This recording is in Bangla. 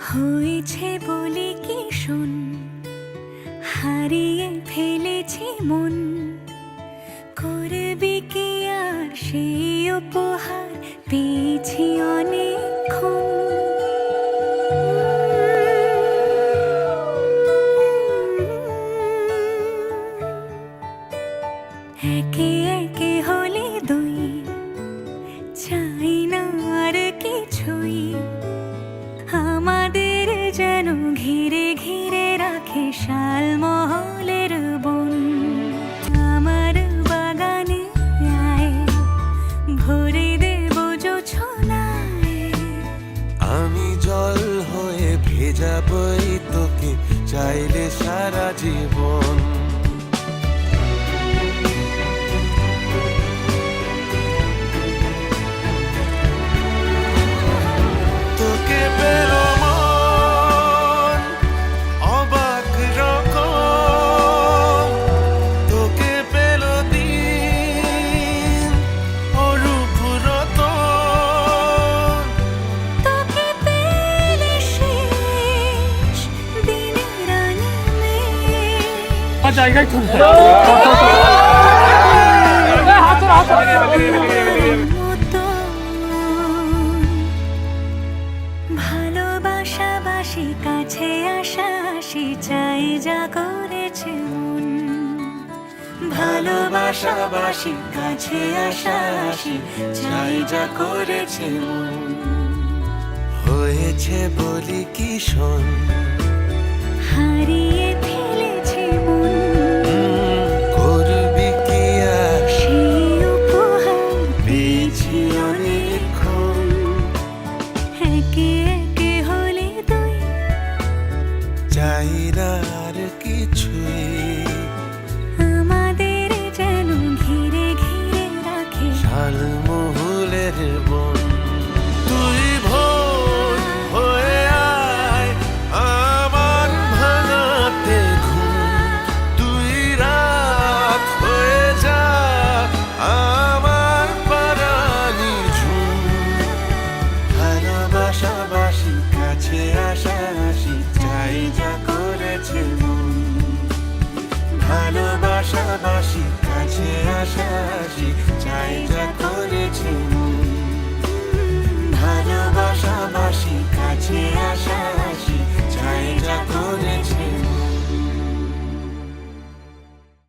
হয়েছে বলে কি শুন, হারিয়ে ফেলেছি মন, করবি কি আর সেই উপহার পেয়েছি অনেকক্ষণ। একে একে হলে দুই, চাই না আর কিছুই, আমাদের যেন ঘিরে ঘিরে রাখে শালমহলের বন। আমার বাগানে আয়, ভরে দেব জোছনায়, আমি জল হয়ে ভেজাবই তোকে চাইলে সারা জীবন। তোকে পেলো মন অবাক রকম, তোকে পেলো দিন অরূপ রতন, তোকে পেলে শেষ দিনের আনন্দে জায়গায় তুলতে ভালোবাসাবাসি কাছে আসা আসি, চাই যা করেছে মন। ভালোবাসাবাসি কাছে আসা আসি, চাই যা করেছে মন। হয়েছে বলি কি শোন, হারিয়ে ফেলেছে মন, করবি কি আর সেই উপহার পেয়েছি অনেকক্ষণ। একে একে হলে দুই, চাই না আর কিছুই, আমাদের যেন ঘিরে ঘিরে রাখে শালমহলের বন। তুই ভোর হয়ে আয় আমার ভাঙাতে ঘুম, তুই রাত হয়ে যা আমার পরানি ঝুম। ভালোবাসাবাসি কাছে আসা আসি, চাই যা করেছে মন। ভালোবাসাবাসি কাছে আসা আসি,